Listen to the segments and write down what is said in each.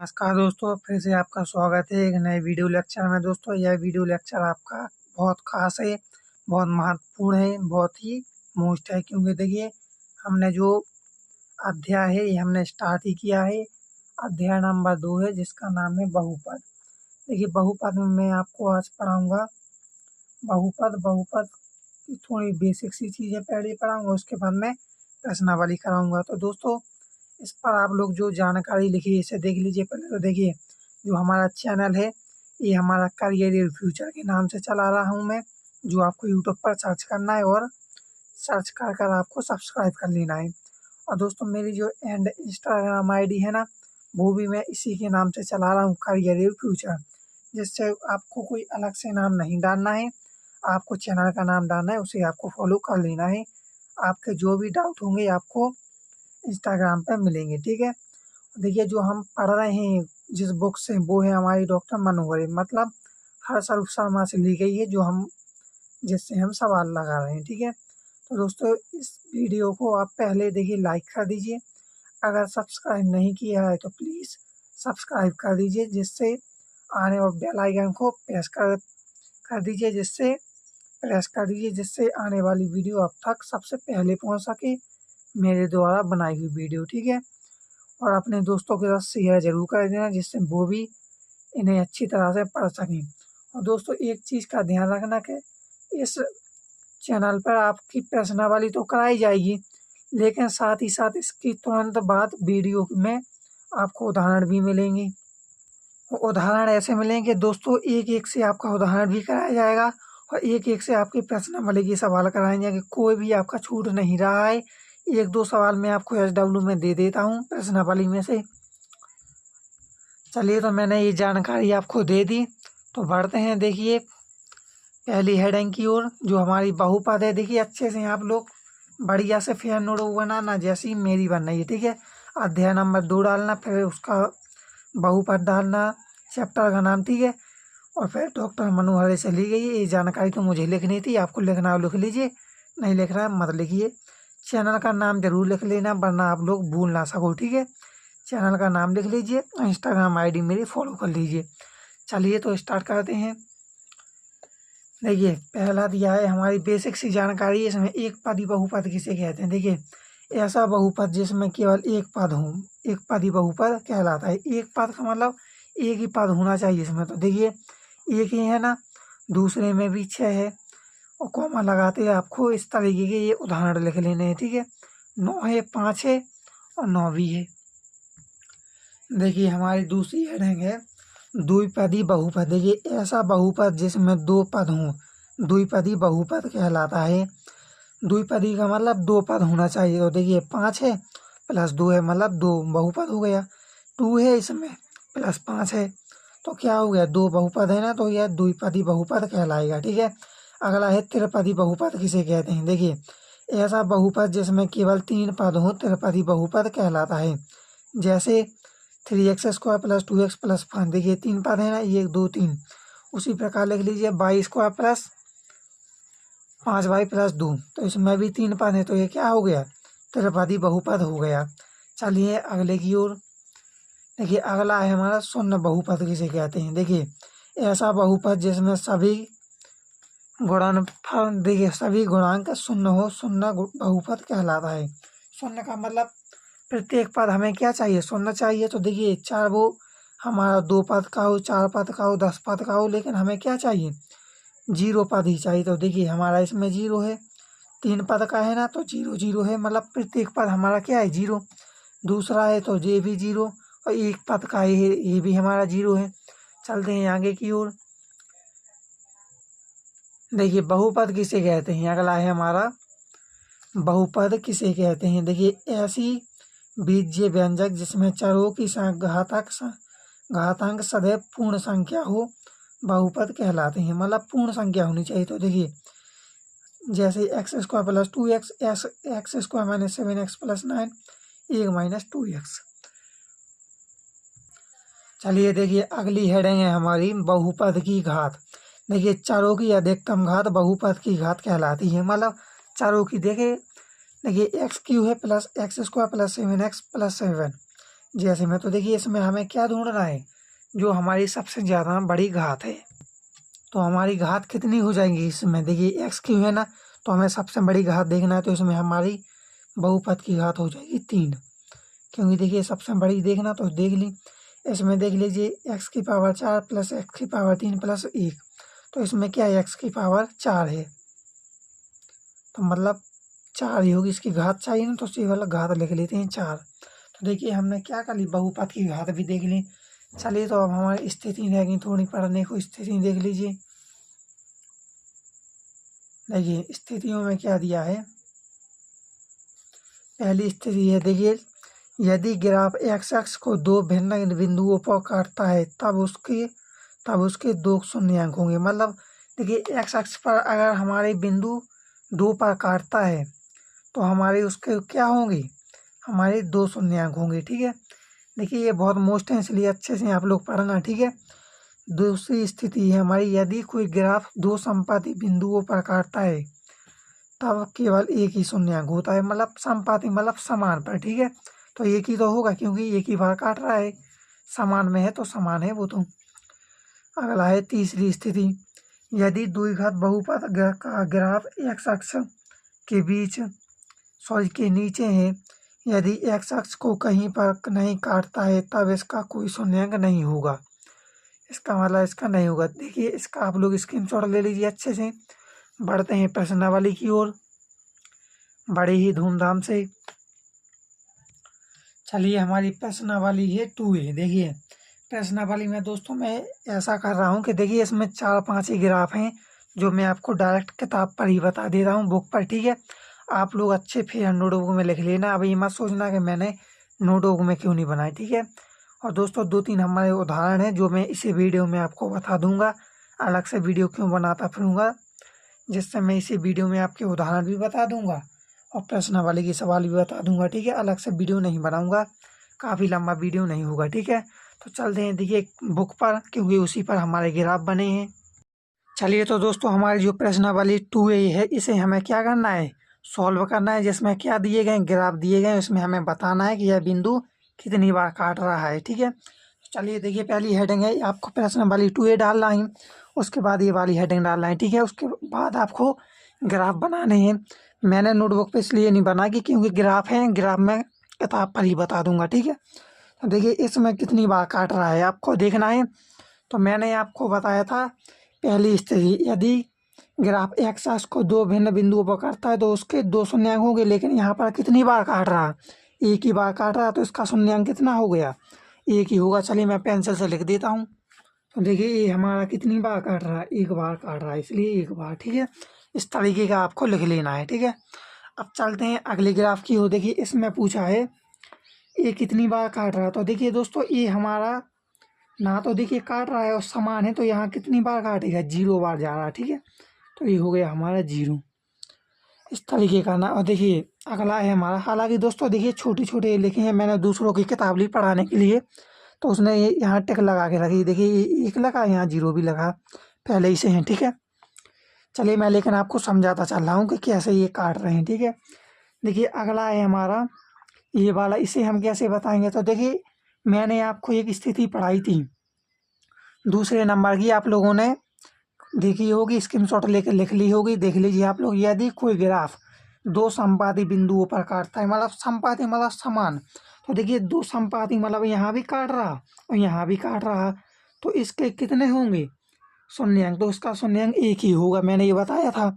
नमस्कार दोस्तों, फिर से आपका स्वागत है एक नए वीडियो लेक्चर में। दोस्तों यह वीडियो लेक्चर आपका बहुत ख़ास है, बहुत महत्वपूर्ण है, बहुत ही मोस्ट है, क्योंकि देखिए हमने जो अध्याय है ये हमने स्टार्ट ही किया है। अध्याय नंबर 2 है जिसका नाम है बहुपद। देखिए बहुपद में मैं आपको आज पढ़ाऊँगा बहुपद की थोड़ी बेसिक सी चीज़ें पहले पढ़ाऊँगा, उसके बाद मैं प्रश्नावली कराऊँगा। तो दोस्तों इस पर आप लोग जो जानकारी लिखी है इसे देख लीजिए। पहले तो देखिए जो हमारा चैनल है ये हमारा करियर इन फ्यूचर के नाम से चला रहा हूँ मैं, जो आपको यूट्यूब पर सर्च करना है और सर्च कर कर आपको सब्सक्राइब कर लेना है। और दोस्तों मेरी जो एंड इंस्टाग्राम आईडी है ना, वो भी मैं इसी के नाम से चला रहा हूँ, करियर इन फ्यूचर, जिससे आपको कोई अलग से नाम नहीं डालना है, आपको चैनल का नाम डालना है, उसे आपको फॉलो कर लेना है। आपके जो भी डाउट होंगे आपको इंस्टाग्राम पे मिलेंगे, ठीक है। देखिए जो हम पढ़ रहे हैं जिस बुक से, वो है हमारी डॉक्टर मनोहर, मतलब हर्षरूप शर्मा से ली गई है, जो हम जिससे हम सवाल लगा रहे हैं, ठीक है। तो दोस्तों इस वीडियो को आप पहले देखिए लाइक कर दीजिए, अगर सब्सक्राइब नहीं किया है तो प्लीज़ सब्सक्राइब कर दीजिए, जिससे आने और बेल आइकन को कर दीजिए, जिससे आने वाली वीडियो आप तक सबसे पहले पहुंच सके, मेरे द्वारा बनाई हुई वीडियो, ठीक है। और अपने दोस्तों के साथ शेयर ज़रूर कर देना, जिससे वो भी इन्हें अच्छी तरह से पढ़ सकें। और दोस्तों एक चीज़ का ध्यान रखना कि इस चैनल पर आपकी प्रश्नावली तो कराई जाएगी, लेकिन साथ ही साथ इसकी तुरंत बाद वीडियो में आपको उदाहरण भी मिलेंगे। उदाहरण ऐसे मिलेंगे दोस्तों, एक-एक से आपका उदाहरण भी कराया जाएगा और एक-एक से आपकी प्रश्नावली के सवाल कराए जाएंगे। कोई भी आपका छूट नहीं रहा है। 1-2 सवाल मैं आपको एसडब्ल्यू में दे देता हूँ प्रश्नावली में से। चलिए तो मैंने ये जानकारी आपको दे दी, तो बढ़ते हैं देखिए पहली हेडिंग की ओर, जो हमारी बहुपद है। देखिए अच्छे से आप लोग बढ़िया से फेयर नोट बनाना, जैसी मेरी बन रही है, ठीक है। अध्याय नंबर 2 डालना, फिर उसका बहुपद डालना, चैप्टर का नाम, ठीक है। और फिर डॉक्टर मनोहर से ली गई ये जानकारी, तो मुझे लिखनी थी, आपको लिखना है लिख लीजिए, नहीं लिख रहा है मत लिखिए। चैनल का नाम जरूर लिख लेना, वरना आप लोग भूल ना सको, ठीक है। चैनल का नाम लिख लीजिए, इंस्टाग्राम आईडी मेरी फॉलो कर लीजिए। चलिए तो स्टार्ट करते हैं। देखिए पहला दिया है हमारी बेसिक सी जानकारी, इसमें एक पदी बहुपद किसे कहते हैं। देखिए ऐसा बहुपद जिसमें केवल एक पद हो, एक पदी बहुपद कहलाता है। एक पद का मतलब एक ही पद होना चाहिए इसमें। तो देखिए एक ही है ना, दूसरे में भी 6 है, और कॉमा लगाते हैं आपको इस तरीके के ये उदाहरण लिख लेने हैं, ठीक है। 9 है, 5 है और 9 भी है। देखिए हमारी दूसरी हेडिंग है द्विपदी बहुपद। देखिए ऐसा बहुपद जिसमें 2 पद हों, द्विपदी बहुपद कहलाता है। द्विपदी का मतलब 2 पद होना चाहिए। तो देखिए 5 है प्लस 2 है, मतलब 2 बहुपद हो गया। 2 है इसमें प्लस 5 है, तो क्या हो गया, 2 बहुपद है ना, तो यह द्विपदी बहुपद कहलाएगा, ठीक है। अगला है त्रिपदी बहुपद किसे कहते हैं। देखिए ऐसा बहुपद जिसमें केवल 3 पद हों त्रिपदी बहुपद कहलाता है। जैसे 3x² प्लस 2x प्लस 5, देखिए 3 पद है ना, 1 2 3। उसी प्रकार लिख लीजिए y² प्लस 5y प्लस 2, तो इसमें भी 3 पद है, तो ये क्या हो गया, त्रिपदी बहुपद हो गया। चलिए अगले की ओर। देखिए अगला है हमारा शून्य बहुपद किसे कहते हैं। देखिए ऐसा बहुपद जिसमें सभी गुणनफल, देखिए सभी गुणांक शून्य हो, शून्य बहुपद कहलाता है। शून्य का मतलब प्रत्येक पद हमें क्या चाहिए, शून्य चाहिए। तो देखिए चार वो हमारा 2 पद का हो, 4 पद का हो, 10 पद का हो, लेकिन हमें क्या चाहिए, 0 पद ही चाहिए। तो देखिए हमारा इसमें 0 है, 3 पद का है ना, तो 0 0 है, मतलब प्रत्येक पद हमारा क्या है, 0। दूसरा है तो ये भी 0, और 1 पद का है ये भी हमारा 0 है। चलते हैं आगे की ओर। देखिए बहुपद किसे कहते हैं, अगला है हमारा बहुपद किसे कहते हैं। देखिए ऐसी बीजीय व्यंजक जिसमें चरों की घातांक सदैव पूर्ण संख्या हो, बहुपद कहलाते हैं, मतलब पूर्ण संख्या होनी चाहिए। तो देखिए जैसे x² plus 2x, x² minus 7x plus 9, 1 minus 2x। चलिए देखिए अगली हेडिंग है हमारी बहुपद की घात। देखिए चरों की अधिकतम घात बहुपद की घात कहलाती है, मतलब चरों की। देखिए x³ है plus x² plus 7x plus 7, जैसे में तो देखिए इसमें हमें क्या ढूंढना है, जो हमारी सबसे ज़्यादा बड़ी घात है। तो हमारी घात कितनी हो जाएगी इसमें, देखिए एक्स क्यू है ना, तो हमें सबसे बड़ी घात देखना है, तो इसमें हमारी बहुपद की घात हो जाएगी 3। क्योंकि देखिए सबसे बड़ी देखना तो देख ली, इसमें देख लीजिए एक्स की पावर 4 प्लस एक्स की पावर 3 प्लस 1, तो इसमें क्या है एक्स की पावर 4 है, तो मतलब 4 ही होगी, इसकी घात चाहिए ना, तो इसी वाला घात लिख लेते हैं 4। तो देखिए हमने क्या कर ली, बहुपद की घात भी देख ली। चलिए तो अब हमारी स्थिति रह गई थोड़ी पढ़ने को, स्थिति देख लीजिए। देखिए स्थितियों में क्या दिया है, पहली स्थिति है देखिए, यदि ग्राफ एक्स अक्ष को दो भिन्न बिंदुओं पर काटता है तब उसके 2 शून्यांक होंगे। मतलब देखिए एक्स अक्ष पर अगर हमारे बिंदु 2 पर काटता है तो हमारे उसके क्या होंगे, हमारे 2 शून्यांक होंगे। ठीक है, देखिए ये बहुत मोस्ट है, इसलिए अच्छे से आप लोग पढ़ना। ठीक है, दूसरी स्थिति है हमारी, यदि कोई ग्राफ 2 संपाती बिंदुओं पर काटता है तब केवल एक ही शून्यांक होता है, मतलब संपाती मतलब समान पर। ठीक है, तो एक ही तो होगा क्योंकि एक ही बार काट रहा है, समान में है तो समान है वो तो। अगला है तीसरी स्थिति, यदि द्विघात बहुपद का ग्राफ एक्स अक्ष के बीच सॉरी के नीचे है, यदि एक्स अक्ष को कहीं पर नहीं काटता है तब इसका कोई शून्यांक नहीं होगा। इसका मतलब इसका नहीं होगा। देखिए इसका आप लोग स्क्रीनशॉट ले लीजिए अच्छे से। बढ़ते हैं प्रश्नावली की ओर बड़े ही धूमधाम से। चलिए हमारी प्रश्नावली है 2A। देखिए प्रश्नावली में दोस्तों मैं ऐसा कर रहा हूँ कि देखिए इसमें 4-5 ही ग्राफ हैं जो मैं आपको डायरेक्ट किताब पर ही बता दे रहा हूँ, बुक पर। ठीक है, आप लोग अच्छे फिर नोटबुक में लिख लेना, अभी मत सोचना कि मैंने नोटबुक में क्यों नहीं बनाई। ठीक है, और दोस्तों 2-3 हमारे उदाहरण हैं जो मैं इसी वीडियो में आपको बता दूंगा, अलग से वीडियो क्यों बनाता फिरूँगा, जिससे मैं इसी वीडियो में आपके उदाहरण भी बता दूंगा और प्रश्नावली के सवाल भी बता दूंगा। ठीक है, अलग से वीडियो नहीं बनाऊंगा, काफ़ी लंबा वीडियो नहीं होगा। ठीक है, तो चलते हैं देखिए बुक पर, क्योंकि उसी पर हमारे ग्राफ बने हैं। चलिए तो दोस्तों हमारी जो प्रश्नावली 2A है इसे हमें क्या करना है, सॉल्व करना है, जिसमें क्या दिए गए ग्राफ दिए गए, उसमें हमें बताना है कि यह बिंदु कितनी बार काट रहा है। ठीक है, चलिए देखिए पहली हेडिंग है, आपको प्रश्नावली 2A डालना है, उसके बाद ये वाली हेडिंग डालना है। ठीक है, उसके बाद आपको ग्राफ बनाने हैं। मैंने नोटबुक पे इसलिए नहीं बना कि क्योंकि ग्राफ है, ग्राफ में किताब पर ही बता दूंगा। ठीक है, तो देखिए इसमें कितनी बार काट रहा है आपको देखना है। तो मैंने आपको बताया था पहली स्थिति, यदि ग्राफ एक्स अक्ष को 2 भिन्न बिंदुओं पर काटता है तो उसके 2 शून्यांक होंगे, लेकिन यहाँ पर कितनी बार काट रहा है, एक ही बार काट रहा है, तो इसका शून्यांक कितना हो गया, एक ही होगा। चलिए मैं पेंसिल से लिख देता हूँ। तो देखिए ये हमारा कितनी बार काट रहा है, एक बार काट रहा है, इसलिए एक बार। ठीक है, इस तरीके का आपको लिख लेना है। ठीक है, अब चलते हैं अगले ग्राफ की ओर। देखिए इसमें पूछा है ये कितनी बार काट रहा है, तो देखिए दोस्तों ये हमारा ना तो देखिए काट रहा है और समान है, तो यहाँ कितनी बार काटेगा, 0 बार जा रहा है। ठीक है, तो ये हो गया हमारा 0, इस तरीके का ना। और देखिए अगला है हमारा, हालांकि दोस्तों देखिए छोटे छोटे लिखे हैं मैंने दूसरों की किताब ली पढ़ाने के लिए, तो उसने ये यहाँ टिक लगा के रखी। देखिए ये 1 लगा, यहाँ 0 भी लगा, पहले ही से हैं। ठीक है, चलिए मैं लेकिन आपको समझाता चल रहा हूँ कि कैसे ये काट रहे हैं। ठीक है, देखिए अगला है हमारा ये वाला, इसे हम कैसे बताएंगे, तो देखिए मैंने आपको एक स्थिति पढ़ाई थी दूसरे नंबर की, आप लोगों ने देखी होगी, स्क्रीनशॉट लेकर लिख ली होगी, देख लीजिए आप लोग। यदि कोई ग्राफ 2 संपाती बिंदुओं पर काटता है, मतलब संपाती मतलब समान, तो देखिए 2 संपाती मतलब यहाँ भी काट रहा और यहाँ भी काट रहा, तो इसके कितने होंगे शून्यांक, तो इसका शून्यांक एक ही होगा, मैंने ये बताया था।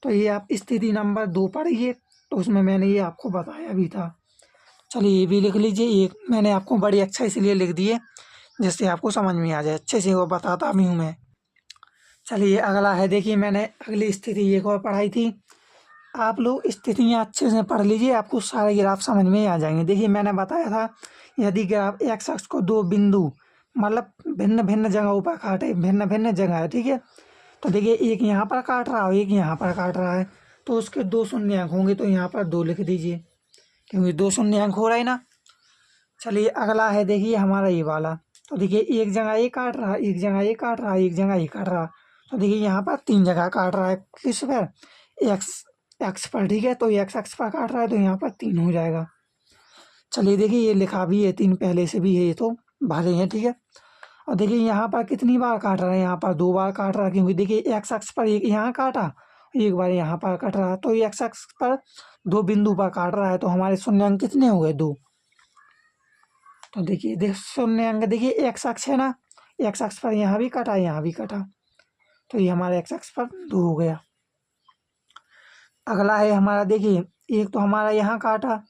तो ये आप स्थिति नंबर 2 पढ़िए, तो उसमें मैंने ये आपको बताया भी था। चलिए ये भी लिख लीजिए, ये मैंने आपको बड़ी अच्छा इसलिए लिख दिए जिससे आपको समझ में आ जाए, अच्छे से वो बताता भी हूँ मैं। चलिए अगला है, देखिए मैंने अगली स्थिति एक और पढ़ाई थी, आप लोग स्थितियाँ अच्छे से पढ़ लीजिए, आपको सारे ग्राफ समझ में आ जाएंगे। देखिए मैंने बताया था यदि ग्राफ एक्स अक्ष को 2 बिंदु मतलब भिन्न भिन्न जगहों पर काटे, भिन्न भिन्न जगह है। ठीक है, तो देखिए एक यहाँ पर काट रहा है, एक यहाँ पर काट रहा है, तो उसके 2 शून्यांक होंगे, तो यहाँ पर 2 लिख दीजिए क्योंकि 2 शून्यांक हो रहा है ना। चलिए अगला है देखिए हमारा ये वाला, तो देखिए एक जगह ये काट रहा है, एक जगह ये काट रहा है, एक जगह ये काट रहा, तो देखिए यहाँ पर 3 जगह काट रहा है, किस पर, एक्स एक्स पर। ठीक है, तो एक्स एक्स पर काट रहा है तो यहाँ पर 3 हो जाएगा। चलिए देखिए ये लिखा भी है 3 पहले से भी है, ये तो भरे हैं, ठीक है। और देखिए यहाँ पर कितनी बार काट रहा है, यहाँ पर 2 बार काट रहा है, क्योंकि देखिए एक्स अक्ष पर एक यहाँ काटा, एक बार यहाँ पर कट रहा है, तो एक्स अक्ष पर 2 बिंदु पर काट रहा है, तो हमारे शून्य अंक कितने हो गए, 2। तो देखिए शून्य अंक देखिए एक्स अक्ष है ना, एक्स अक्ष पर यहाँ भी कटा, यहाँ भी कटा, तो ये हमारे एक्स अक्ष पर 2 हो गया। अगला है हमारा, देखिए एक तो हमारा यहाँ काटा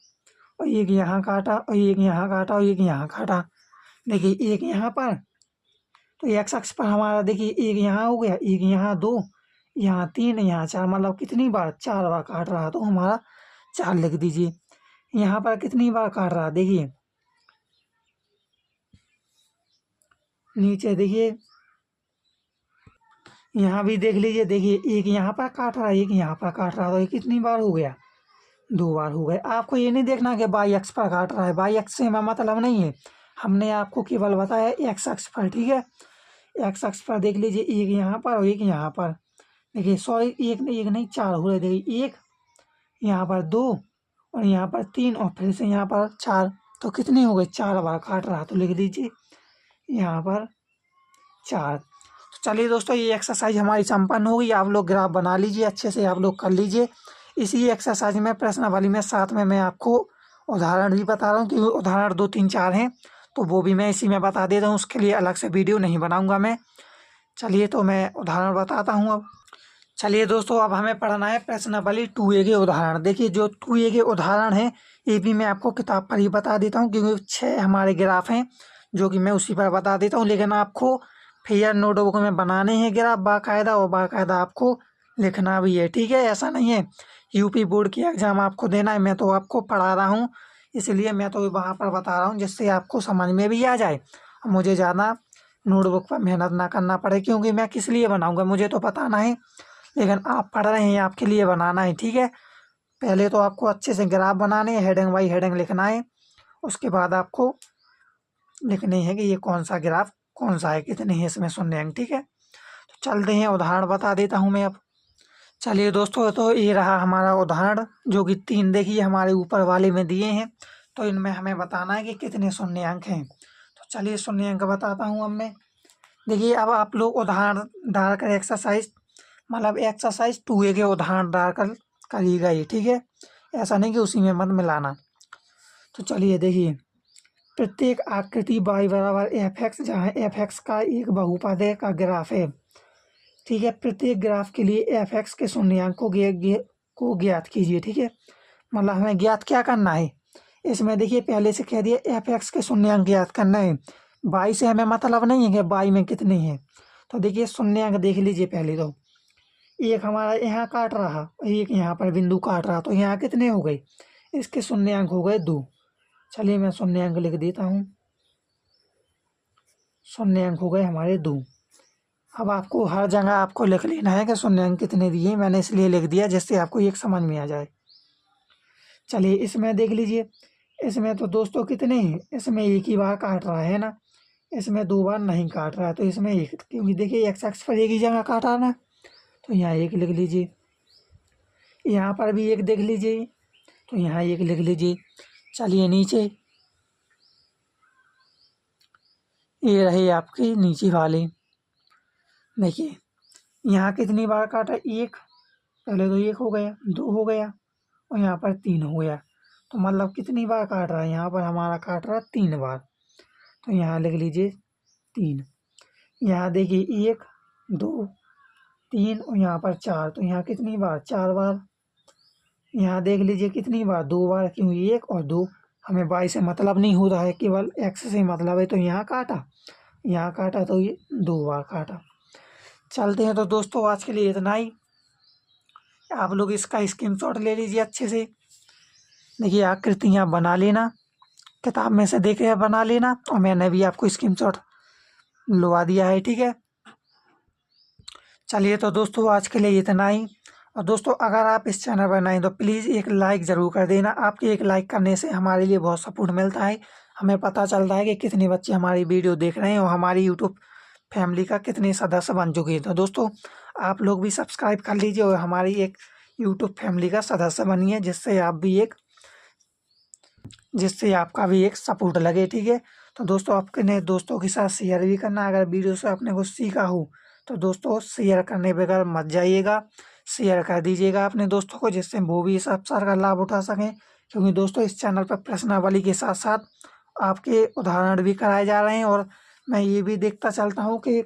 और एक यहाँ काटा और एक यहाँ काटा और एक यहाँ काटा। देखिए एक यहाँ पर, तो एक्स अक्ष पर हमारा देखिए एक यहाँ हो गया, एक यहाँ 2, यहाँ 3, यहाँ 4, मतलब कितनी बार, 4 बार काट रहा, तो हमारा 4 लिख दीजिए। यहाँ पर कितनी बार काट रहा, देखिए नीचे देखिए यहाँ भी देख लीजिए, देखिए एक यहाँ पर काट रहा है, एक यहाँ पर काट रहा, तो ये कितनी बार हो गया, 2 बार हो गए। आपको ये नहीं देखना कि बाई अक्ष पर काट रहा है, बाई अक्ष से हमें मतलब नहीं है, हमने आपको केवल बताया एक्स अक्ष पर, ठीक है। एक्स अक्ष पर देख लीजिए एक यहाँ पर और एक यहाँ पर, देखिए सॉरी एक नहीं 4 हो रहे, देखिए एक यहाँ पर 2 और यहाँ पर 3 और फिर से यहाँ पर 4, तो कितने हो गए, 4 बार काट रहा, तो लिख दीजिए यहाँ पर 4। तो चलिए दोस्तों ये एक्सरसाइज हमारी संपन्न हो गई। आप लोग ग्राफ बना लीजिए, अच्छे से आप लोग कर लीजिए। इसी एक्सरसाइज में प्रश्नावली में साथ में मैं आपको उदाहरण भी बता रहा हूँ, क्योंकि उदाहरण 2 3 4 हैं, तो वो भी मैं इसी में बता देता हूँ, उसके लिए अलग से वीडियो नहीं बनाऊँगा मैं। चलिए तो मैं उदाहरण बताता हूँ अब। चलिए दोस्तों अब हमें पढ़ना है प्रश्नावली 2A के उदाहरण। देखिए जो 2A के उदाहरण हैं ये भी मैं आपको किताब पर ही बता देता हूँ, क्योंकि 6 हमारे ग्राफ हैं जो कि मैं उसी पर बता देता हूँ, लेकिन आपको फिर नोटबुक में बनाने हैं ग्राफ बाकायदा, और बाकायदा आपको लिखना भी है, ठीक है। ऐसा नहीं है यूपी बोर्ड की एग्ज़ाम आपको देना है, मैं तो आपको पढ़ा रहा हूँ, इसलिए मैं तो वहाँ पर बता रहा हूँ जिससे आपको समझ में भी आ जाए, मुझे ज़्यादा नोटबुक पर मेहनत ना करना पड़े, क्योंकि मैं किस लिए बनाऊँगा, मुझे तो बताना है, लेकिन आप पढ़ रहे हैं आपके लिए बनाना है, ठीक है। पहले तो आपको अच्छे से ग्राफ बनाने हैं, हेडिंग बाई हेडिंग लिखना है, उसके बाद आपको लिखने है कि ये कौन सा ग्राफ कौन सा है, कितने हैं इसमें शून्य अंक, ठीक है। तो चलते हैं उदाहरण बता देता हूँ मैं अब। चलिए दोस्तों तो ये रहा हमारा उदाहरण, जो कि 3 देखिए हमारे ऊपर वाले में दिए हैं, तो इनमें हमें बताना है कि कितने शून्य अंक हैं। तो चलिए शून्य अंक बताता हूँ अब मैं। देखिए अब आप लोग उदाहरण डालकर एक्सरसाइज मतलब एक्सरसाइज 2A के उदाहरण डालकर करिएगा ये, ठीक है। ऐसा नहीं कि उसी में मत मिलाना। तो चलिए देखिए प्रत्येक आकृति y बराबर f(x), जहाँ f(x) का एक बहुपद का ग्राफ है, ठीक है। प्रत्येक ग्राफ के लिए f(x) के शून्याङ्क को ज्ञात कीजिए, ठीक है। मतलब हमें ज्ञात क्या करना है इसमें, देखिए पहले से कह दिया f(x) के शून्याङ्क ज्ञात करना है, y से हमें मतलब नहीं है कि y में कितने हैं। तो देखिए शून्याङ्क देख लीजिए पहले, तो एक हमारा यहाँ काट रहा, एक यहाँ पर बिंदु काट रहा, तो यहाँ कितने हो गए, इसके शून्याङ्क हो गए 2। चलिए मैं शून्याङ्क लिख देता हूँ, शून्याङ्क हो गए हमारे 2। अब आपको हर जगह आपको लिख लेना है कि शून्याङ्क कितने दिए, मैंने इसलिए लिख दिया जिससे आपको एक समझ में आ जाए। चलिए इसमें देख लीजिए, इसमें तो दोस्तों कितने हैं, इसमें एक ही बार काट रहा है ना, इसमें 2 बार नहीं काट रहा है, तो इसमें एक, क्योंकि देखिए एक्स अक्ष पर एक ही जगह काटा ना, तो यहाँ एक लिख लीजिए। यहाँ पर भी एक देख लीजिए, तो यहाँ एक लिख लीजिए। चलिए नीचे ये रहे आपके नीचे वाले, देखिए यहाँ कितनी बार काटा, एक, पहले तो 1 हो गया, 2 हो गया और यहाँ पर 3 हो गया, तो मतलब कितनी बार काट रहा है, यहाँ पर हमारा काट रहा है 3 बार, तो यहाँ लिख लीजिए 3। यहाँ देखिए 1 2 3 और यहाँ पर 4, तो यहाँ कितनी बार, 4 बार। यहाँ देख लीजिए कितनी बार, 2 बार, क्योंकि 1 और 2 हमें y से मतलब नहीं हो रहा है, केवल x से मतलब है, तो यहाँ काटा तो ये 2 बार काटा। चलते हैं तो दोस्तों आज के लिए इतना ही, आप लोग इसका स्क्रीनशॉट ले लीजिए अच्छे से। देखिए आकृतियाँ बना लेना, किताब में से देख के बना लेना, और मैंने भी आपको स्क्रीनशॉट लगा दिया है, ठीक है। चलिए तो दोस्तों आज के लिए इतना ही, और दोस्तों अगर आप इस चैनल पर नए तो प्लीज़ एक लाइक ज़रूर कर देना। आपके एक लाइक करने से हमारे लिए बहुत सपोर्ट मिलता है, हमें पता चलता है कि कितने बच्चे हमारी वीडियो देख रहे हैं और हमारी यूट्यूब फैमिली का कितने सदस्य बन चुके हैं। तो दोस्तों आप लोग भी सब्सक्राइब कर लीजिए और हमारी एक यूट्यूब फैमिली का सदस्य बनिए, जिससे आप भी एक जिससे आपका भी एक सपोर्ट लगे, ठीक है। तो दोस्तों अपने दोस्तों के साथ शेयर भी करना। अगर वीडियो से आपने कुछ सीखा हो तो दोस्तों शेयर करने बगैर मत जाइएगा, शेयर कर दीजिएगा अपने दोस्तों को, जिससे वो भी इस अवसर का लाभ उठा सकें। क्योंकि दोस्तों इस चैनल पर प्रश्नावली के साथ साथ आपके उदाहरण भी कराए जा रहे हैं, और मैं ये भी देखता चलता हूँ कि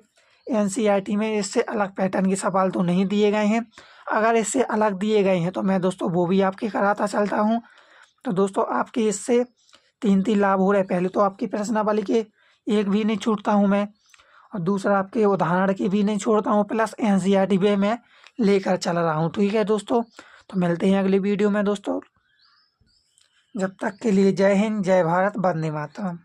एनसीईआरटी में इससे अलग पैटर्न के सवाल तो नहीं दिए गए हैं। अगर इससे अलग दिए गए हैं तो मैं दोस्तों वो भी आपके कराता चलता हूँ। तो दोस्तों आपके इससे 3-3 लाभ हो रहे हैं। पहले तो आपकी प्रश्नावली के एक भी नहीं छूटता हूँ मैं, और दूसरा आपके उदाहरण की भी नहीं छोड़ता हूँ, प्लस एनसीईआरटी भी मैं लेकर चल रहा हूँ, ठीक है दोस्तों। तो मिलते हैं अगली वीडियो में दोस्तों। जब तक के लिए जय हिंद, जय भारत, वंदे मातरम।